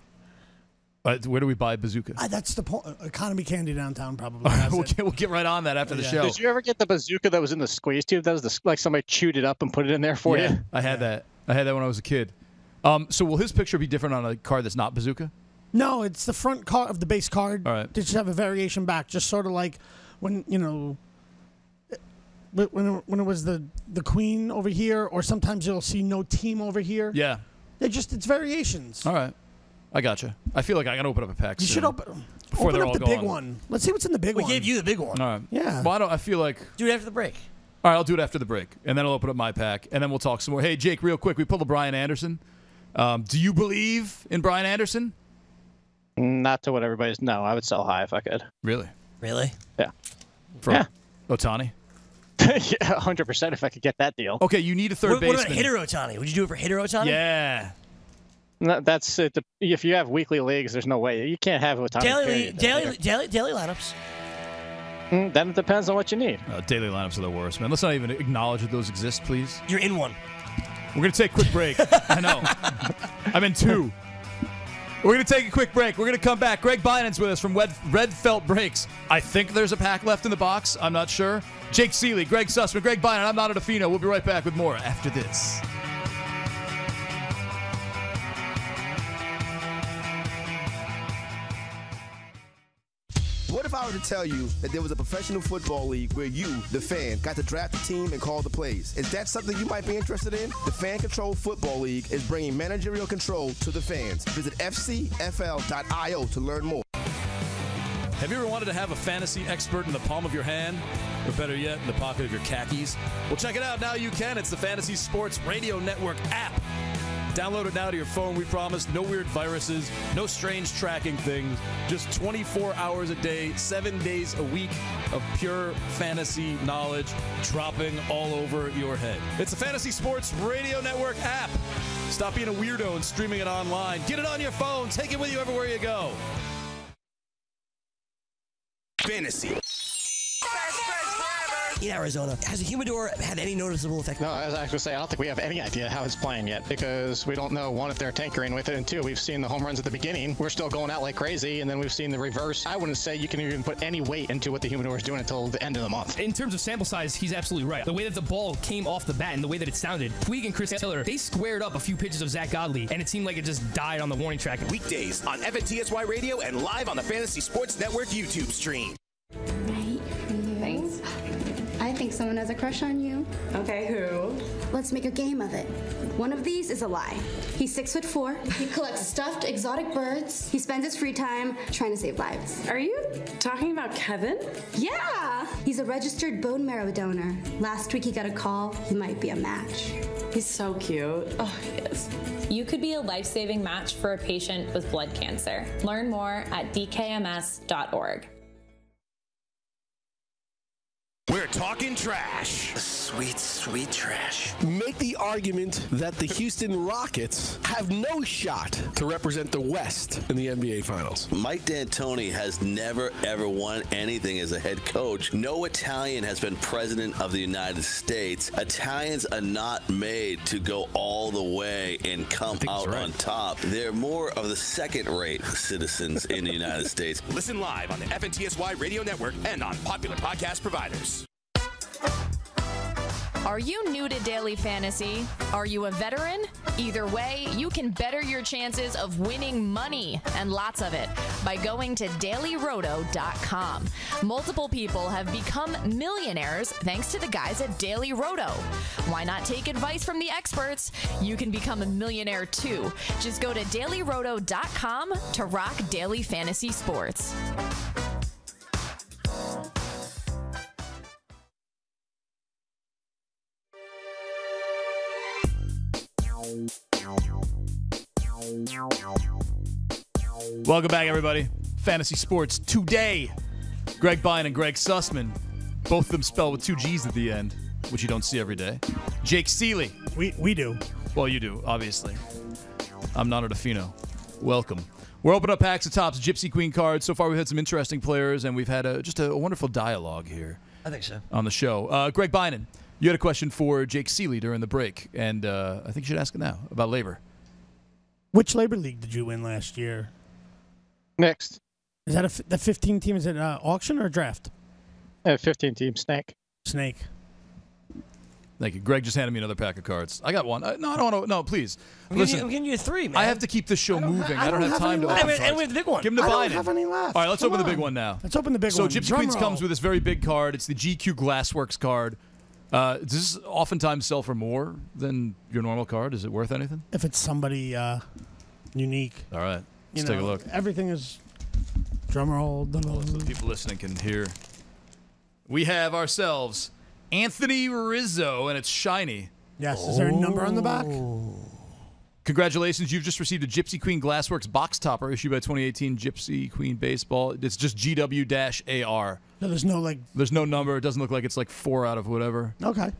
Where do we buy bazooka? That's the point. Economy Candy downtown probably. All right, we'll get right on that after the show. Did you ever get the bazooka that was in the squeeze tube? That was like somebody chewed it up and put it in there for you? I had that. I had that when I was a kid. So will his picture be different on a card that's not bazooka? No, it's the front card of the base card. All right. They just have a variation back, just sort of like when when it was the queen over here, or sometimes you'll see no team over here. Yeah. It's variations. All right. I gotcha. I feel like I got to open up a pack You soon should open they're up all the big gone. one. Let's see what's in the big one. We gave you the big one. All right. Yeah. Well, I feel like. Do it after the break. All right, I'll do it after the break, and then I'll open up my pack, and then we'll talk some more. Hey, Jake, real quick, we pulled a Brian Anderson. Do you believe in Brian Anderson? Not to what everybody's. No, I would sell high if I could. Really? Really? Yeah. For Ohtani? Yeah, 100% if I could get that deal. Okay, you need a third What baseman. about hitter Ohtani? Would you do it for hitter Ohtani? Yeah. No, that's it. If you have weekly leagues, there's no way. You can't have Ohtani. Daily lineups. Then it depends on what you need. Daily lineups are the worst, man. Let's not even acknowledge that those exist, please. You're in one. We're going to take a quick break. I know. I'm in 2. We're going to take a quick break. We're going to come back. Greg Beinen's with us from Red Felt Breaks. I think there's a pack left in the box. I'm not sure. Jake Seeley, Greg Sussman, Greg Beinin. I'm Nando DeFino. We'll be right back with more after this. What if I were to tell you that there was a professional football league where you, the fan, got to draft a team and call the plays? Is that something you might be interested in? The Fan Control Football League is bringing managerial control to the fans. Visit fcfl.io to learn more. Have you ever wanted to have a fantasy expert in the palm of your hand? Or better yet, in the pocket of your khakis? Well, check it out. Now you can. It's the Fantasy Sports Radio Network app. Download it now to your phone, we promise. No weird viruses, no strange tracking things. Just 24 hours a day, 7 days a week of pure fantasy knowledge dropping all over your head. It's the Fantasy Sports Radio Network app. Stop being a weirdo and streaming it online. Get it on your phone. Take it with you everywhere you go. fantasy. In Arizona, has the humidor had any noticeable effect? No, I was actually say I don't think we have any idea how it's playing yet because we don't know, one, if they're tinkering with it, and two, we've seen the home runs at the beginning. We're still going out like crazy, and then we've seen the reverse. I wouldn't say you can even put any weight into what the humidor is doing until the end of the month. In terms of sample size, he's absolutely right. The way that the ball came off the bat and the way that it sounded, Puig and Chris Tiller, they squared up a few pitches of Zach Godley, and it seemed like it just died on the warning track. Weekdays on FNTSY Radio and live on the Fantasy Sports Network YouTube stream. Thanks. I think someone has a crush on you. Okay, who? Let's make a game of it. One of these is a lie. He's 6'4". He collects stuffed exotic birds. He spends his free time trying to save lives. Are you talking about Kevin? Yeah! He's a registered bone marrow donor. Last week he got a call. He might be a match. He's so cute. Oh, he is. You could be a life-saving match for a patient with blood cancer. Learn more at dkms.org. We're talking trash. Sweet, sweet trash. Make the argument that the Houston Rockets have no shot to represent the West in the NBA Finals. Mike D'Antoni has never, ever won anything as a head coach. No Italian has been president of the United States. Italians are not made to go all the way and come out on top. They're more of the second-rate citizens in the United States. Listen live on the FNTSY Radio Network and on popular podcast providers. Are you new to daily fantasy? Are you a veteran? Either way, you can better your chances of winning money, and lots of it, by going to dailyroto.com. Multiple people have become millionaires thanks to the guys at Daily Roto. Why not take advice from the experts? You can become a millionaire too. Just go to dailyroto.com to rock daily fantasy sports. Welcome back, everybody. Fantasy Sports Today. Greg Beinin and Greg Sussman. Both of them spelled with two G's at the end, which you don't see every day. Jake Seeley. We do. Well, you do, obviously. I'm Nano DeFino. Welcome. We're opening up packs of Topps Gypsy Queen cards. So far, we've had some interesting players, and we've had just a wonderful dialogue here. I think so. On the show. Greg Beinin, you had a question for Jake Seeley during the break, and I think you should ask it now about labor. Which labor league did you win last year? Next. Is that the 15 team? Is it auction or draft? 15 team snake. Snake. Thank you. Greg just handed me another pack of cards. I got one. No, I don't want to. No, please. I'm giving you 3, man. I have to keep this show moving. I don't have time to open cards. And we have the big one. Give him to Beinin. I don't have any left. All right, let's open the big one now. Let's open the big one. So Gypsy Queens comes with this very big card. It's the GQ Glassworks card. Does this oftentimes sell for more than your normal card? Is it worth anything? If it's somebody unique. All right. Let's take a look. Everything is drumroll. So the people listening can hear. We have ourselves Anthony Rizzo, and it's shiny. Yes. Is there a number on the back? Congratulations. You've just received a Gypsy Queen Glassworks box topper issued by 2018 Gypsy Queen Baseball. It's just GW-AR. No, there's no There's no number. It doesn't look like it's like 4 out of whatever. Okay.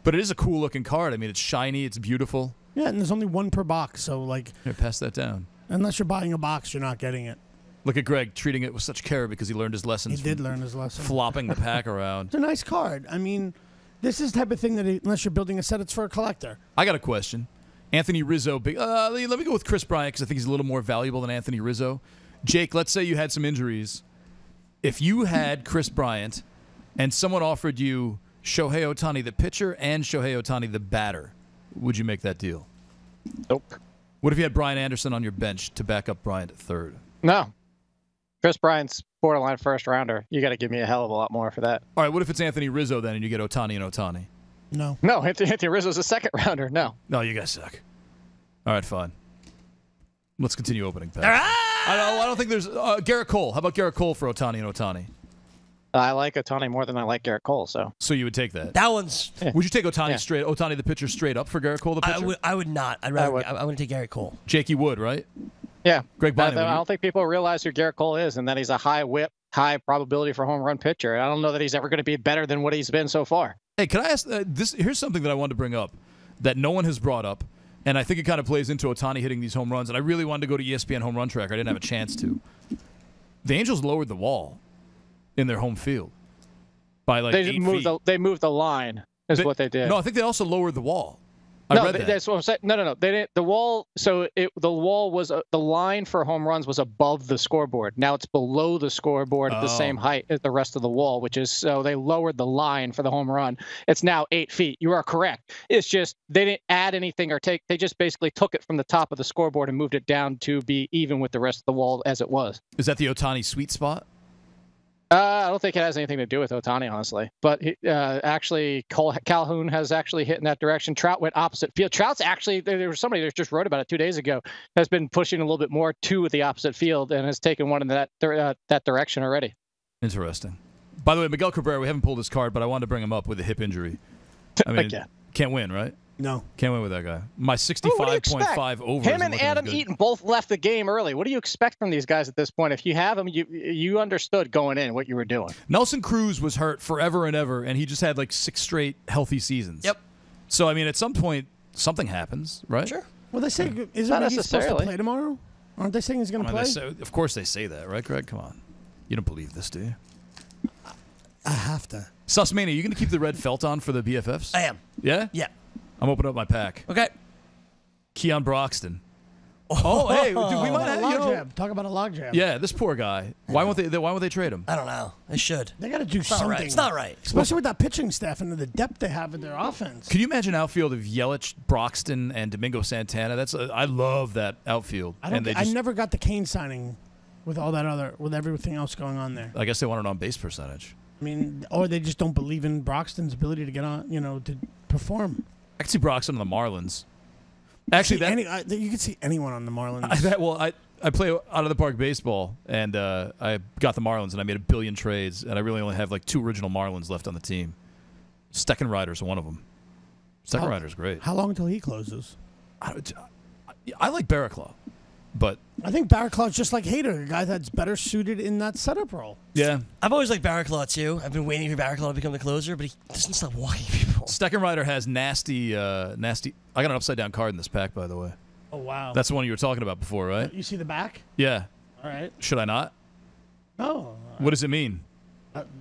But it is a cool looking card. I mean, it's shiny. It's beautiful. Yeah, and there's only one per box, so Here, pass that down. Unless you're buying a box, you're not getting it. Look at Greg treating it with such care because he learned his lessons. He did learn his lesson. Flopping the pack around. It's a nice card. I mean, this is the type of thing that unless you're building a set, it's for a collector. I got a question. Anthony Rizzo. Let me go with Chris Bryant because I think he's a little more valuable than Anthony Rizzo. Jake, let's say you had some injuries. If you had Chris Bryant and someone offered you Shohei Ohtani the pitcher and Shohei Ohtani the batter, would you make that deal? Nope. What if you had Brian Anderson on your bench to back up Bryant at third? No. Chris Bryant's borderline first rounder. You got to give me a hell of a lot more for that. All right, what if it's Anthony Rizzo then and you get Ohtani and Ohtani? No. No, Anthony Rizzo's a second rounder. No. No, you guys suck. All right, fine. Let's continue opening packs. I don't think there's Garrett Cole. How about Garrett Cole for Ohtani and Ohtani? I like Ohtani more than I like Garrett Cole, so. So you would take that? That one's. Would you take Ohtani the pitcher straight up for Garrett Cole the pitcher? I would not. I'm going to take Garrett Cole. Jake, you would, right? Yeah. Greg Beinin, I don't think people realize who Garrett Cole is and that he's a high whip, high probability for home run pitcher. I don't know that he's ever going to be better than what he's been so far. Hey, can I ask this? Here's something that I wanted to bring up that no one has brought up, and I think it kind of plays into Ohtani hitting these home runs, and I really wanted to go to ESPN Home Run Tracker. I didn't have a chance to. The Angels lowered the wall in their home field by like They 8 moved feet. they moved the line. Is what they did. No, I think they also lowered the wall. I read that. That's what I'm saying. No. They didn't. The wall. So the wall was the line for home runs was above the scoreboard. Now it's below the scoreboard at the same height as the rest of the wall, which is so they lowered the line for the home run. It's now 8 feet. You are correct. It's just they didn't add anything or take. They just basically took it from the top of the scoreboard and moved it down to be even with the rest of the wall as it was. Is that the Ohtani sweet spot? I don't think it has anything to do with Ohtani, honestly. But actually, Calhoun has actually hit in that direction. Trout went opposite field. Trout's actually, there was somebody that just wrote about it 2 days ago, has been pushing a little bit more to the opposite field and has taken one in that direction already. Interesting. By the way, Miguel Cabrera, we haven't pulled his card, but I wanted to bring him up with a hip injury. I mean, can't win, right? No. Can't win with that guy. My 65.5 over. Him and Adam Eaton both left the game early. What do you expect from these guys at this point? If you have them, you understood going in what you were doing. Nelson Cruz was hurt forever and ever, and he just had like 6 straight healthy seasons. Yep. So, I mean, at some point, something happens, right? Sure. Well, they say, isn't he supposed to play tomorrow? Aren't they saying he's going to play? Of course they say that, right, Greg? Come on. You don't believe this, do you? I have to. Sussmania, are you going to keep the red felt on for the BFFs? I am. Yeah? Yeah. I'm opening up my pack. Okay. Keon Broxton. Oh, hey, dude, we might have logjam. Talk about a logjam. Yeah, this poor guy. Why won't they trade him? I don't know. They should. They got to do It's not something. right. It's not right. Especially with that pitching staff and the depth they have in their offense. Can you imagine outfield of Yelich, Broxton, and Domingo Santana? I love that outfield. I never got the Kane signing with all that with everything else going on there. I guess they want an on-base percentage. I mean, or they just don't believe in Broxton's ability to get on, to perform. I can see Broxton on the Marlins. Actually, you can see anyone on the Marlins. I play out of the park baseball, and I got the Marlins, and I made a billion trades, and I really only have like 2 original Marlins left on the team. Steckenrider's one of them. Steckenrider's great. How long until he closes? I like Barraclough, but I think Barraclough's just like Hader, a guy that's better suited in that setup role. Yeah. I've always liked Barraclough, too. I've been waiting for Barraclough to become the closer, but he doesn't stop walking people. Steckenrider has nasty. I got an upside-down card in this pack, by the way. Oh, wow. That's the one you were talking about before, right? You see the back? Yeah. All right. Should I not? No. What does it mean?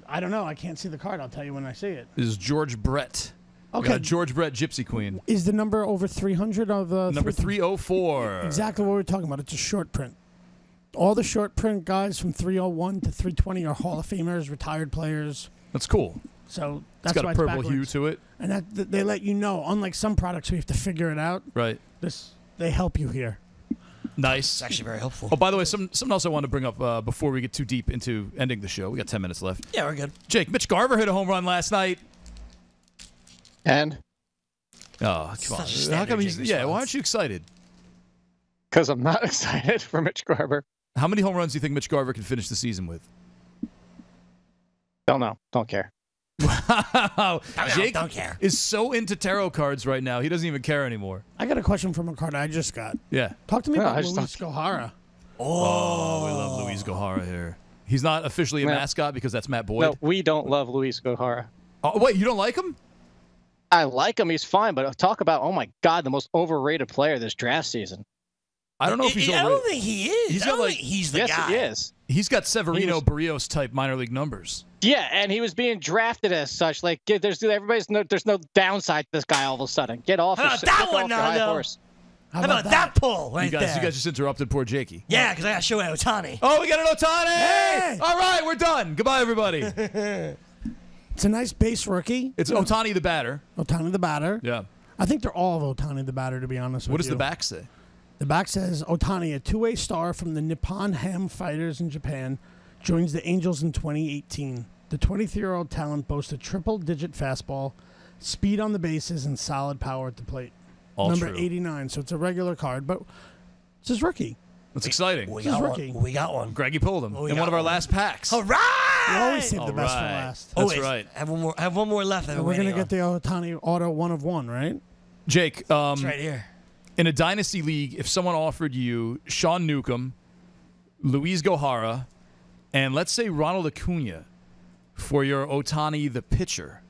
I don't know. I can't see the card. I'll tell you when I see it. This is George Brett. Okay. Got George Brett, Gypsy Queen. Is the number over 300 of Number 304. Exactly what we're talking about. It's a short print. All the short print guys from 301 to 320 are Hall of Famers, retired players. That's cool. So that's it's got why a purple it's hue to it. And they let you know. Unlike some products, we have to figure it out. Right. They help you here. Nice. It's actually very helpful. Oh, by the way, something else I wanted to bring up before we get too deep into ending the show. We got 10 minutes left. Yeah, we're good. Jake, Mitch Garver hit a home run last night. And? Oh, come on. How come why aren't you excited? Because I'm not excited for Mitch Garver. How many home runs do you think Mitch Garver can finish the season with? Don't know. Don't care. Wow. Jake don't care. is so into tarot cards right now. He doesn't even care anymore. I got a question from a card I just got. Yeah. Talk to me about Luis Gohara. Oh, we love Luis Gohara here. He's not officially a mascot because that's Matt Boyd. No, we don't love Luis Gohara. Oh, wait, you don't like him? I like him. He's fine, but talk about, oh my God, the most overrated player this draft season. I don't know if he's overrated. I don't think he is. He's I got don't like think he's the guy. Yes, he is. He's got Severino Barrios type minor league numbers. Yeah, and he was being drafted as such. Like, there's no downside to this guy all of a sudden. Get off your high horse. How about that pull right you guys there? just interrupted poor Jakey. Yeah, because I got to show Ohtani. Oh, we got an Ohtani! Hey! All right, we're done. Goodbye, everybody. It's a nice base rookie. It's Ohtani the batter. Ohtani the batter. Yeah. I think they're all of Ohtani the batter, to be honest with you. What does the back say? The back says, Ohtani, a two-way star from the Nippon Ham Fighters in Japan, joins the Angels in 2018. The 23-year-old talent boasts a triple-digit fastball, speed on the bases, and solid power at the plate. All Number true. 89, so it's a regular card, but it's his rookie. That's exciting. We got one. We got one. Greggy pulled him in one of our last packs. All right! We always save the best for last. That's right. Have one more left. And we're going to get the Ohtani auto 1 of 1, right? Jake, it's right here. In a dynasty league, if someone offered you Sean Newcomb, Luis Gohara, and let's say Ronald Acuna for your Ohtani the pitcher.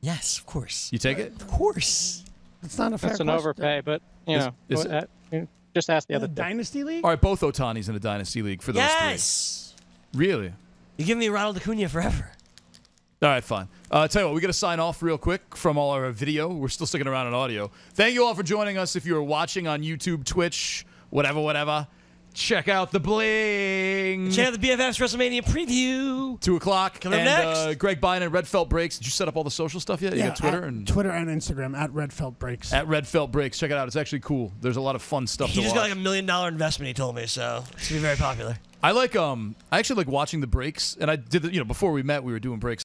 Yes, of course. You take it? Of course. It's not a fair That's an question. overpay, but, Is it? Just ask the In other a dynasty league? All right, both Ohtanis in a dynasty league for those yes. three. Really? You give me Ronald Acuna forever. All right, fine. Tell you what, we got to sign off real quick from all our video. We're still sticking around on audio. Thank you all for joining us. If you're watching on YouTube, Twitch, whatever, check out the bling. Check out the BFF's WrestleMania preview. 2 o'clock. Coming up next. Greg Beinin, Red Felt Breaks. Did you set up all the social stuff yet? You got Twitter and Twitter and Instagram at Red Felt Breaks. At Red Felt Breaks. Check it out. It's actually cool. There's a lot of fun stuff He to just watch. got like $1 million investment, he told me, so it's going to be very popular. I actually like watching the breaks, and I did before we met, we were doing breaks